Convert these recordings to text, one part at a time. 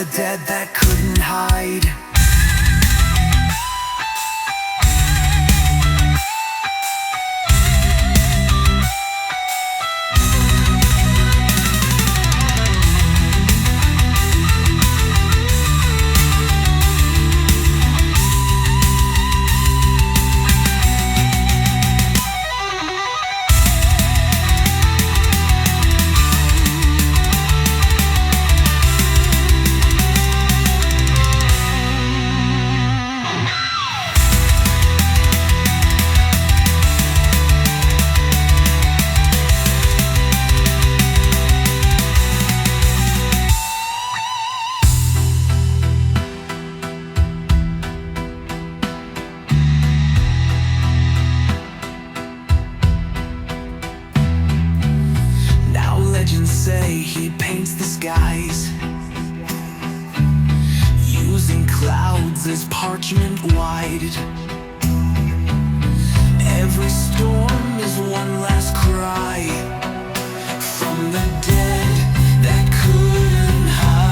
the dead that couldn't hide. Legends say he paints the skies using clouds as parchment wide. Every storm is one last cry from the dead that couldn't hide.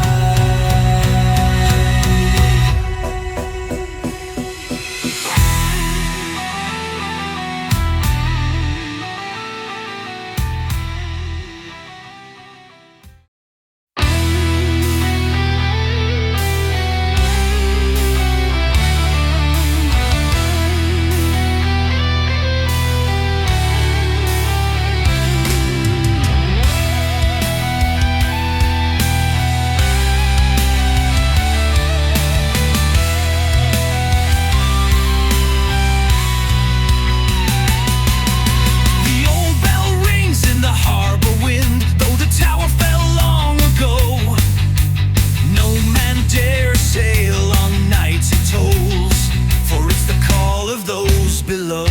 Below.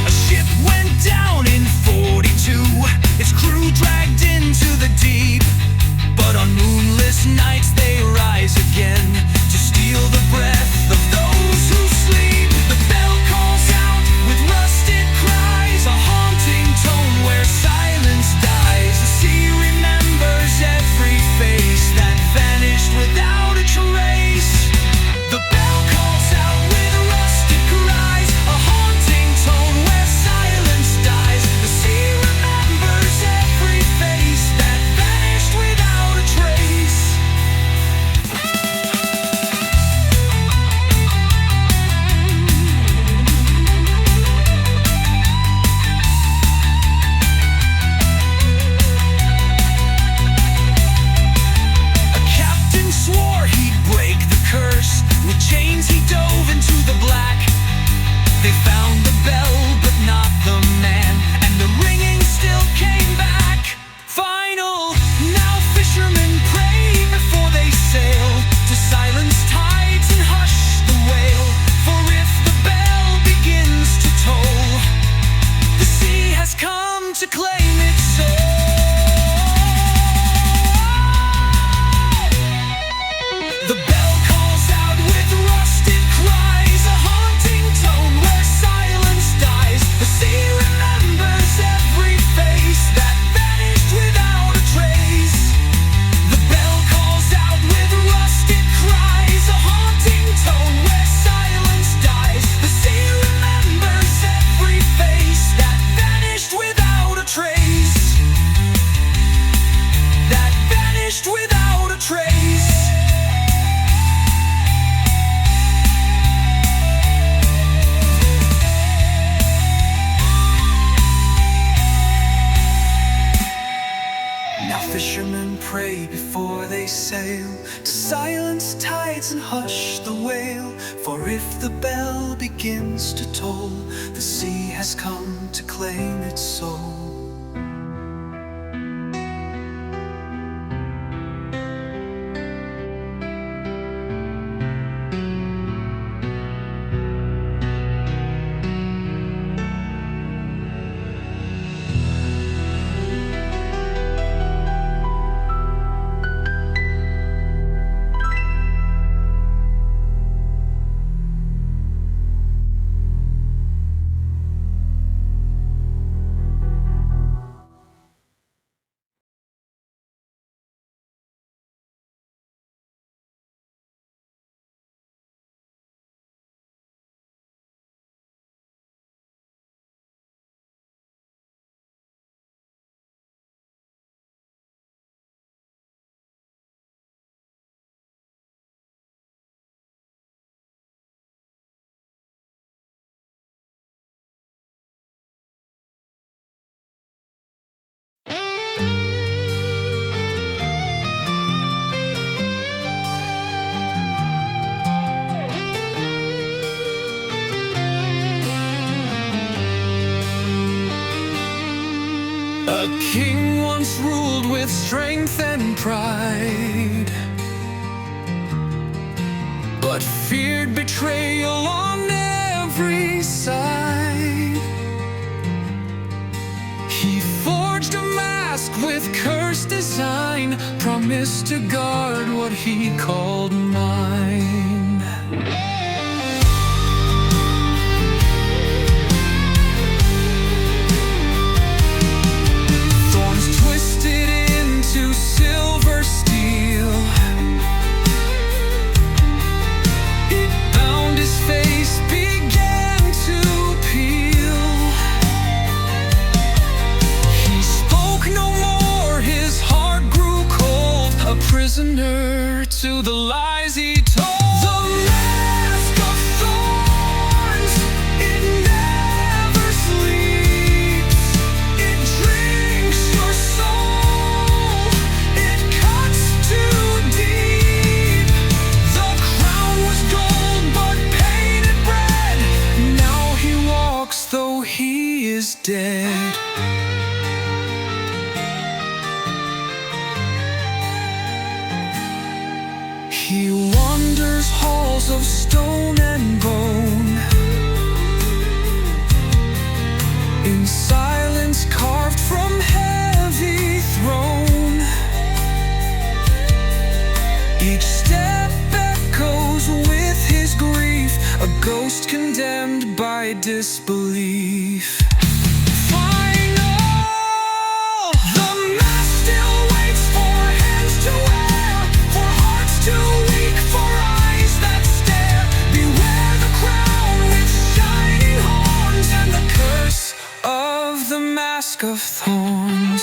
A ship went down in 42, its crew dragged into the deep. But on moonless nights they rise again to steal the breath of those who sleep. The bell calls out with rusted cries, a haunting tone where silence dies. The sea remembers every face that vanished without a trace. The bell calls out with rusted cries, a haunting tone where silence dies. The sea remembers every face that vanished without a trace. A captain swore he'd break the curse. With chains he dove into the black. They found the bell but not the man, and the ringing still came back. Final, now fishermen pray before they sail to silence tides and hush the wail. For if the bell begins to toll, the sea has come to claim its soul. The bell calls out with rusted cries, a haunting tone where silence dies. The sea remembers every face that vanished without a trace. The bell calls out with rusted cries, a haunting tone where silence dies. The sea remembers every face that vanished without a trace. That vanished without a trace. Now fishermen pray before they sail to silence tides and hush the wail. For if the bell begins to toll, the sea has come to claim its soul. A king once ruled with strength and pride, but feared betrayal on every side. He forged a mask with cursed design, promised to guard what he called mine. Silver steel, it bound his face, began to peel. He spoke no more, his heart grew cold, a prisoner to the lies he told. The mask of thorns, it never sleeps, it drinks your soul, it cuts too deep. The crown was gold but painted red, now he walks though he is dead. He wanders halls of stone and bone, in silence carved from heavy throne. Each step echoes with his grief, a ghost condemned by disbelief. Of thorns,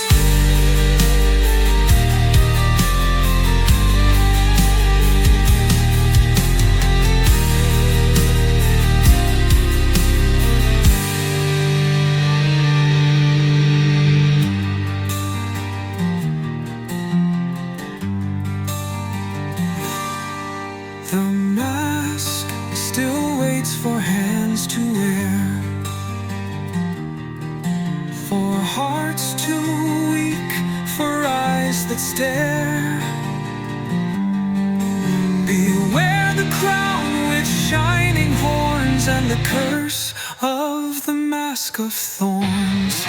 the mask still waits for hands to wear, for hearts too weak, for eyes that stare. Beware the crown with shining horns and the curse of the mask of thorns.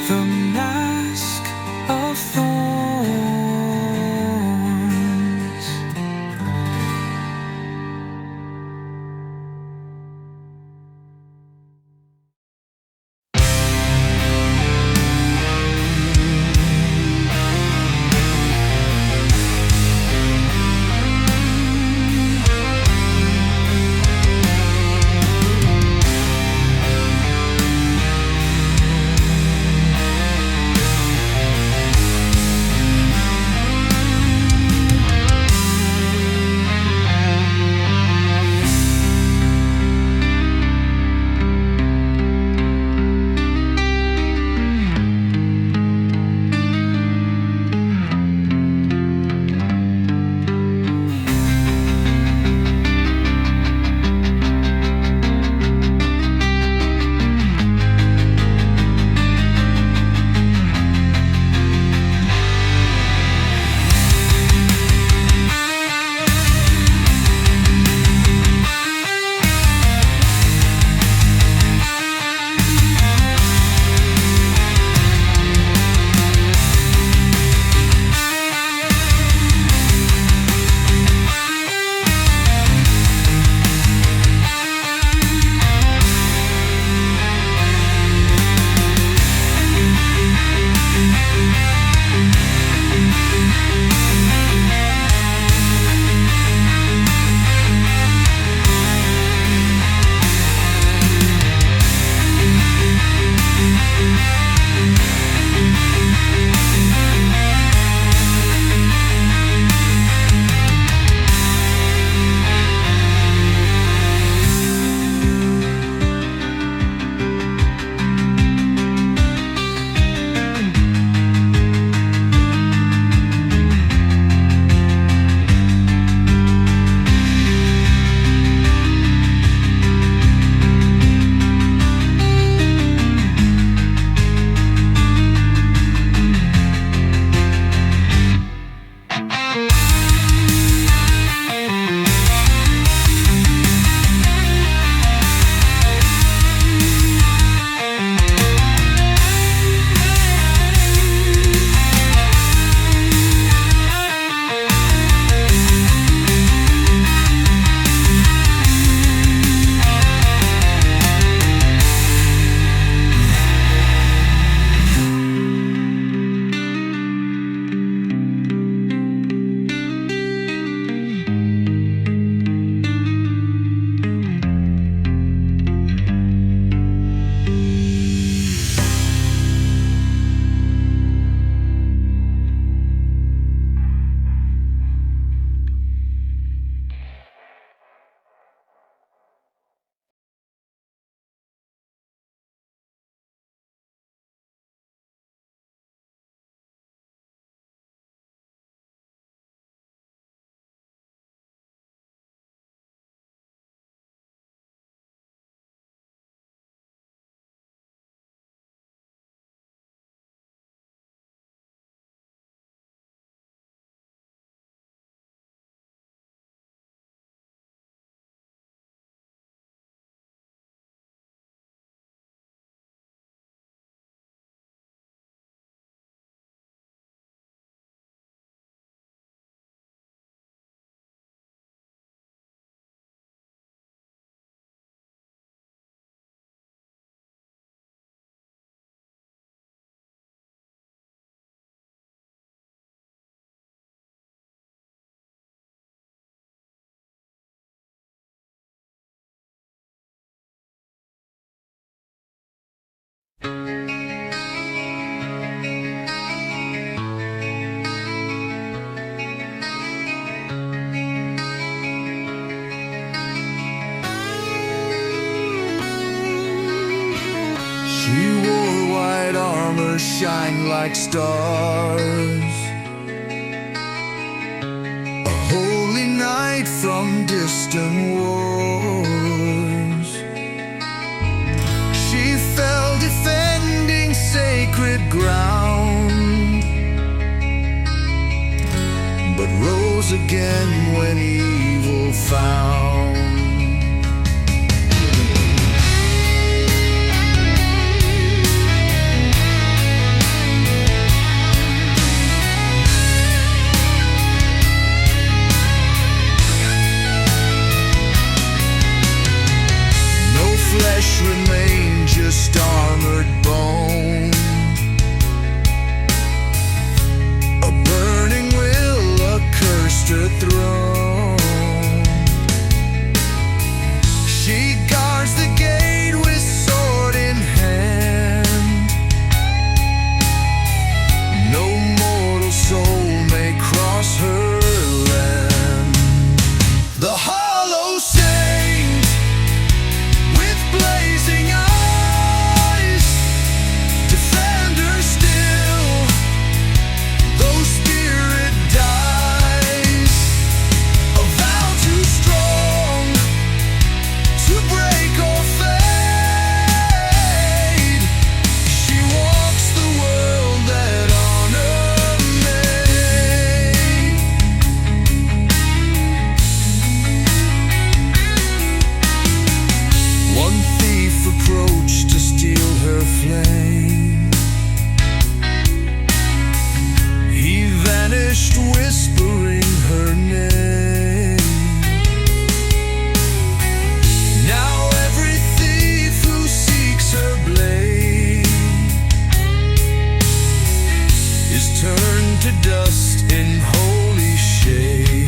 The mask of thorns. shine like stars. A holy night from distant wars. She fell defending sacred ground, but rose again when evil found. Flesh remained, just armored bone. A burning will accursed her throne. She guards the gate with sword in hand. No mortal soul may cross her land. The hollow saint with blazing eyes, defender still, though spirit dies. A vow too strong to break or fade. She walks the world that honor made. One thief approached to steal her flame. He vanished whispering her name. Now every thief who seeks her blade is turned to dust in holy shade.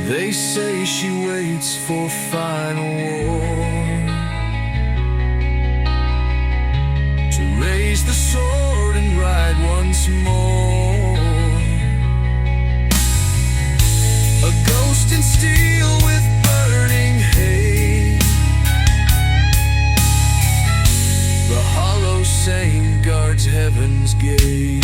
They say she waits for final war, to raise the sword and ride once more. A ghost in steel with burning hate. The hollow saint guards heaven's gate.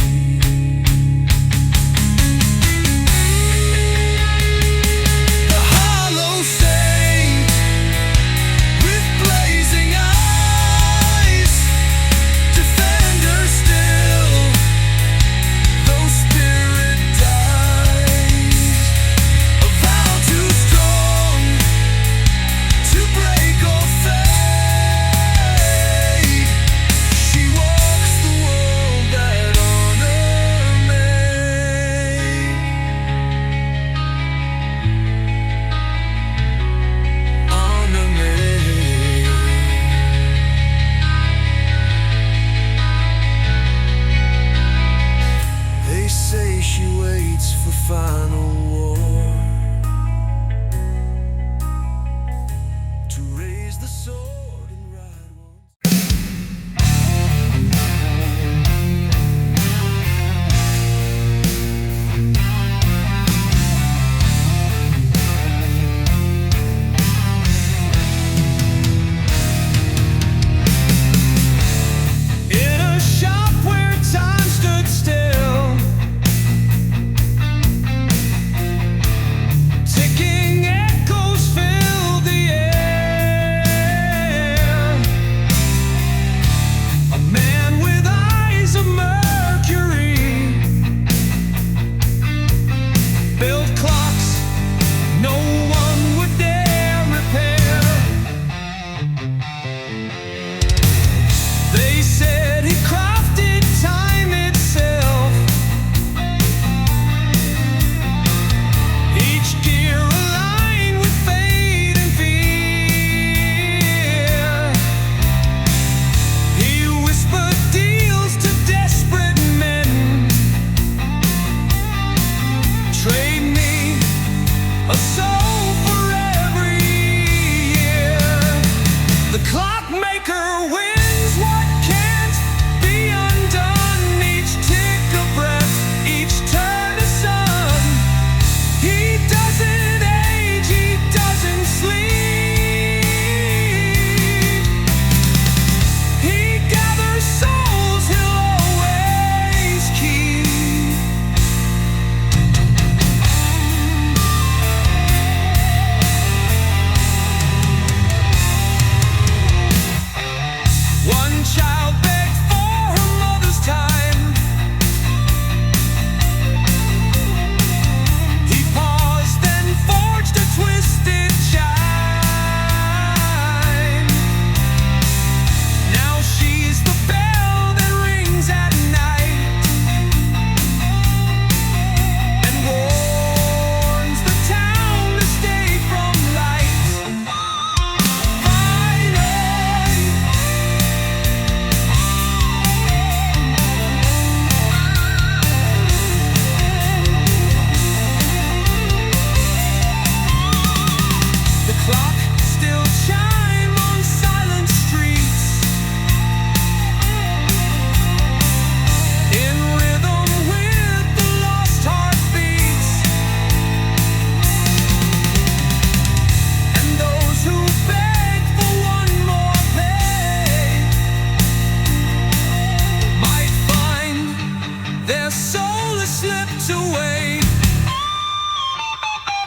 soul has slipped away.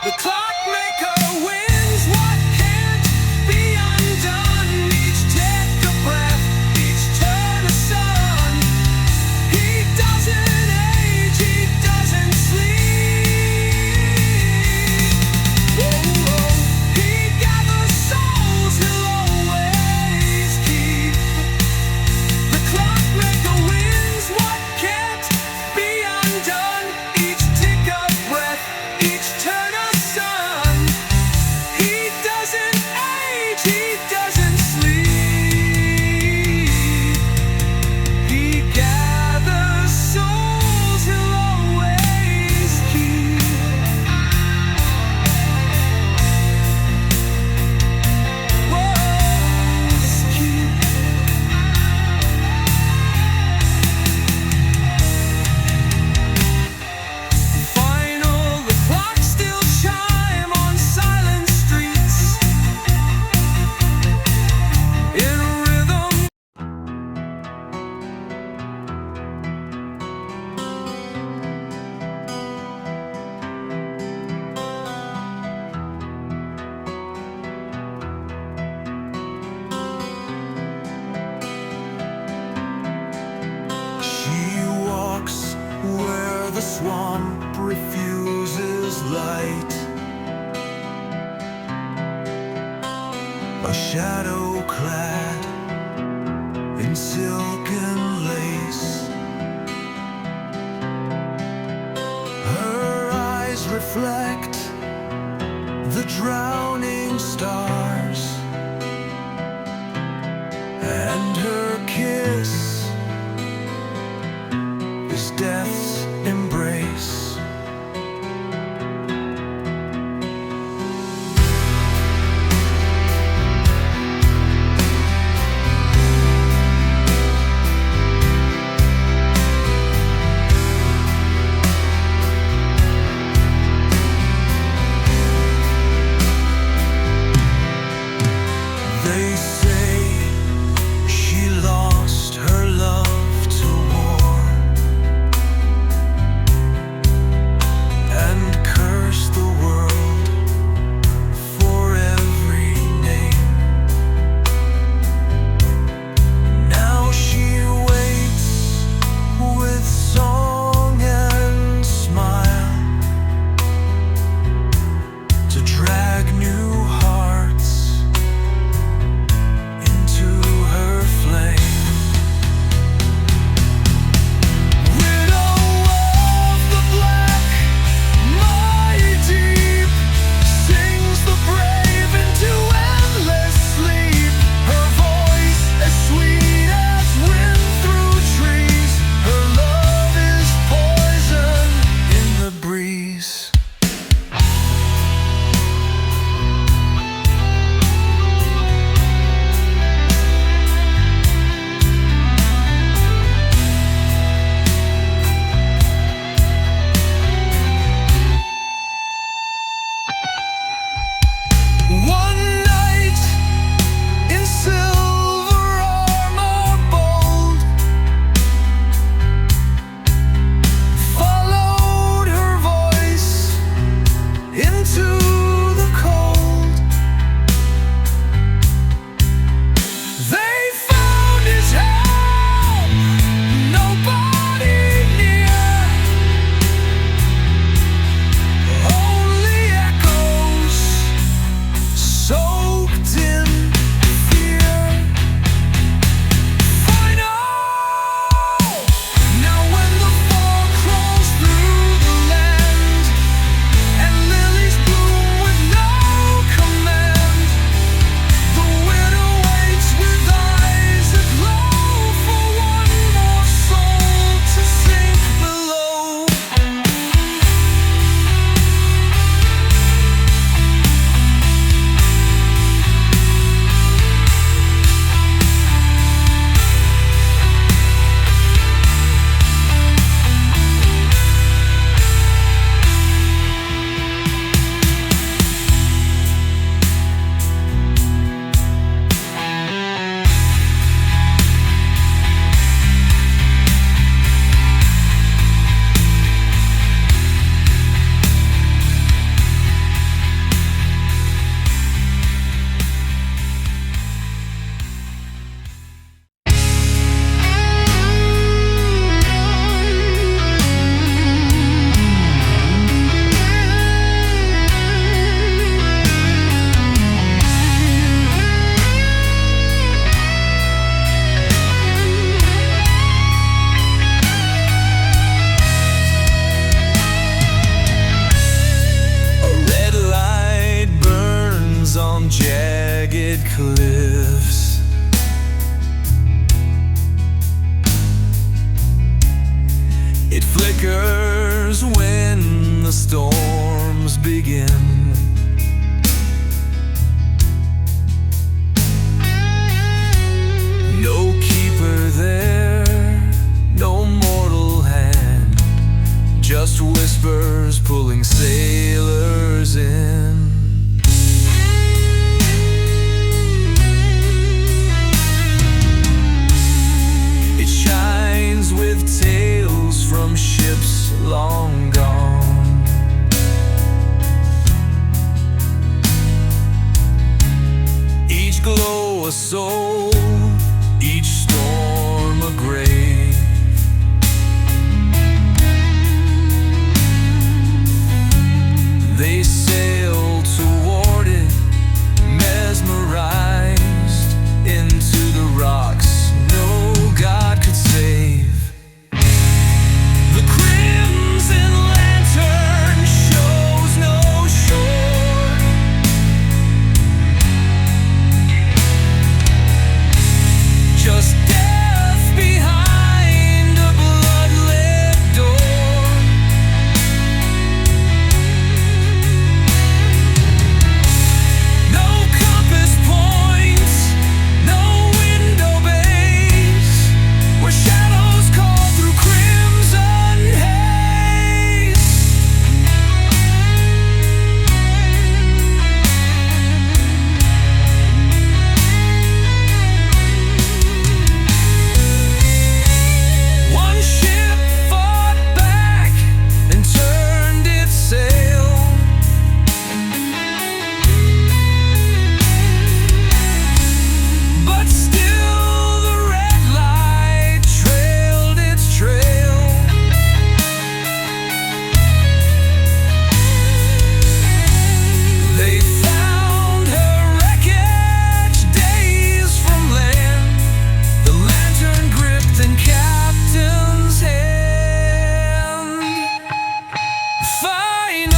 The clockmaker wins what can't be undone. Each take a breath, each turn a sun. He doesn't age, he doesn't sleep. Whoa, whoa. He gathers souls he'll always keep. The clockmaker wins what can't be undone. Each tick of breath, each turn of sun. He doesn't age, he doesn't sleep. He gathers souls he'll always keep. Always keep. Final, the clocks still chime on silent streets. In rhythm. She walks where the swamp refuses light. A shadow clad in silken lace. Her eyes reflect the drowning stars, and her kiss is death's embrace. storms begin. No keeper there, no mortal hand, just whispers pulling sailors in. It shines with tales from ships long gone. Each glow a soul, each storm a grave. They sail toward it, mesmerized into the rocks no God could save. The crimson lantern shows no shore. Just death behind a blood-lit door. No compass points, no window bays, where shadows call through crimson haze. One ship fought back and turned its sail, but still the red light trailed its trail. They found her wreckage days from land, the lantern gripped in captain's hand. Final.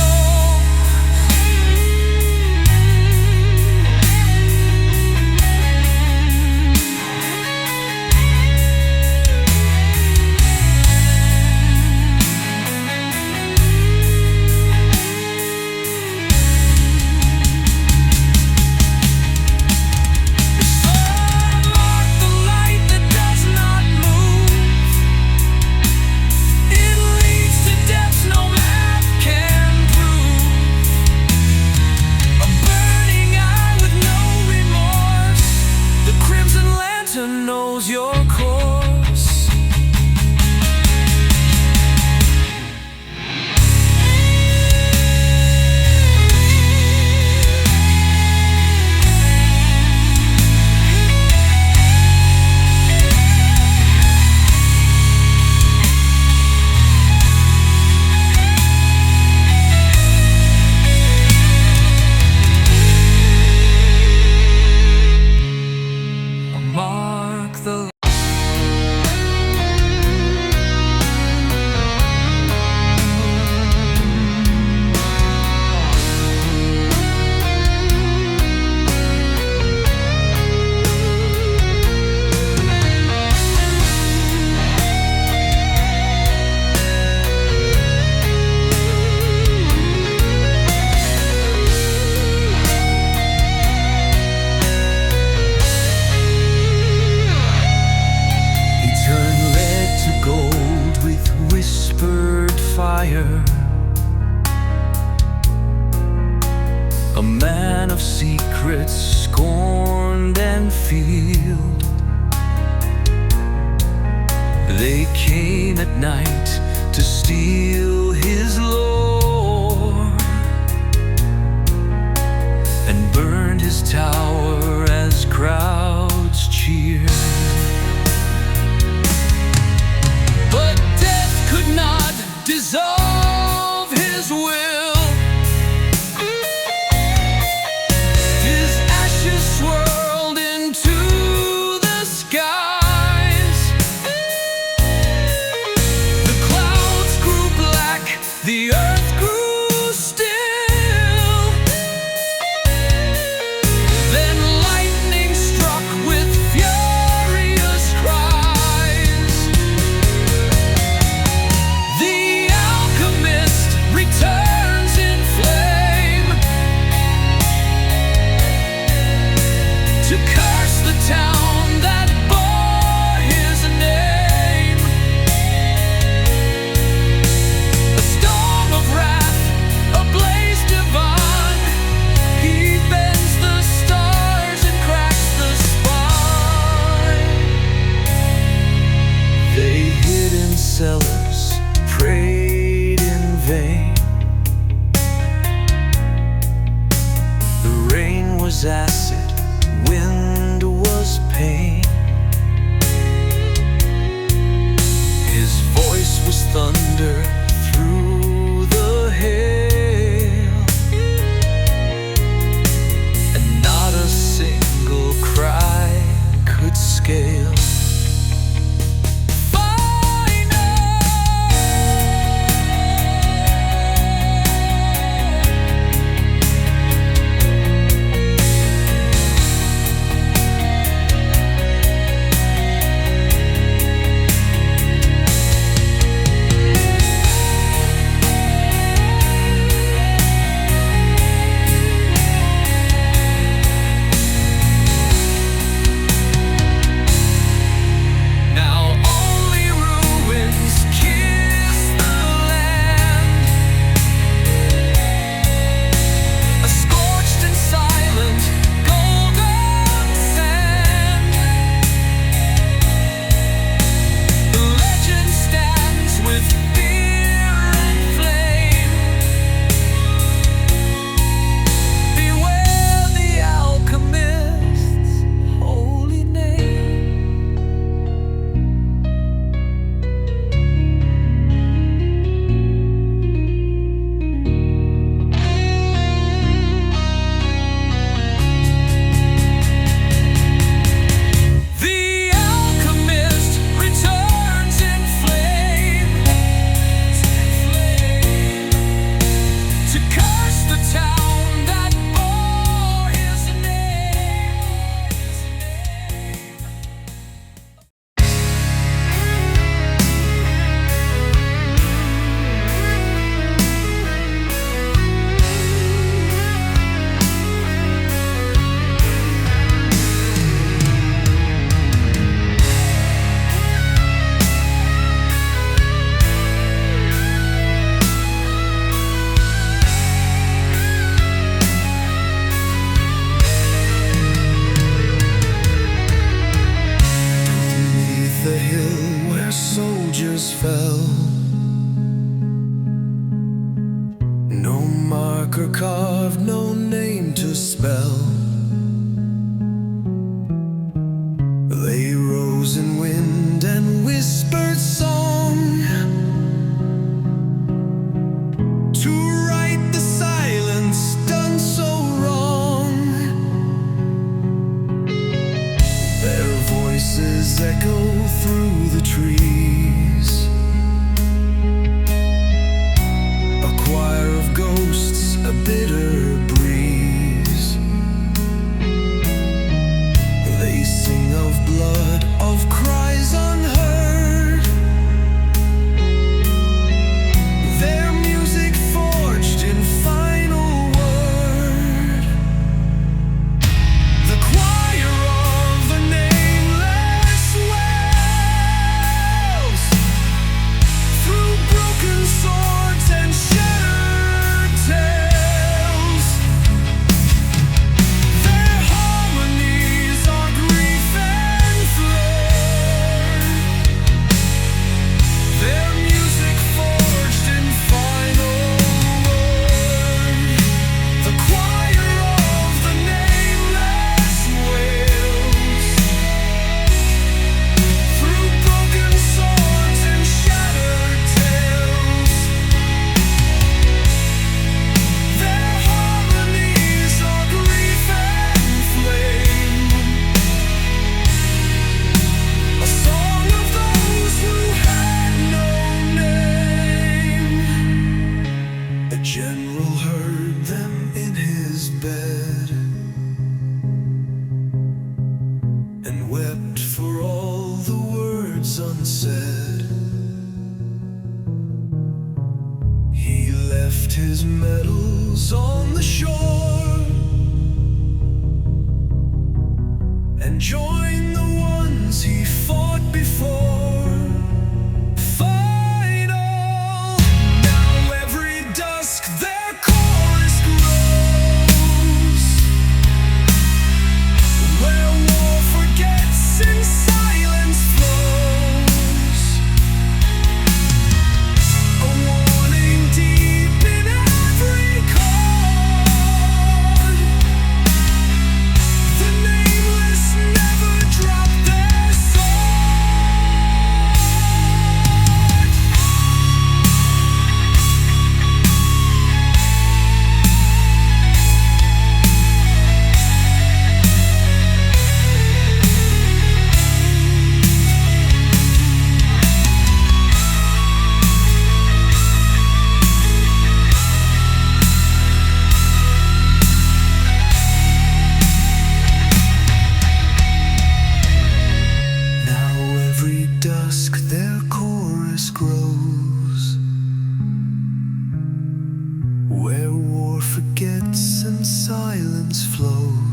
Unlock the light that does not move. It leads to depths no map can prove. A burning eye with no remorse. The crimson lantern knows your course. Mark the He turned lead to gold with whispered fire. A man of secrets, scorned and feared. They came at night to steal his lore and burned his tower as crowds cheered. But death could not dissolve his will. His ashes swirled into the skies. The clouds grew black, the earth grew still. Then lightning struck with furious cries. The alchemist returned. No marker carved, no name to spell. They rose in wind and whispered song to right the silence done so wrong. Their voices echo through the trees, a choir of ghosts, a bitter breeze. They sing of blood, of cries unheard. Their music forged in final word. The choir of the nameless wails through broken swords and shattered tales. Their harmonies are grief and flame. Their music forged in final word. The choir of the nameless wails through broken swords and shattered tales. Their harmonies are grief and flame, a song of those who had no name. A general heard them in his bed and wept for all the words unsaid. He left his medals on the shore and joined the ones he fought before. Final. Now every dusk their chorus grows, where war forgets and silence flows. A warning deep in every chord. The nameless never drop their sword. Now every dusk their chorus grows, where war forgets and silence flows.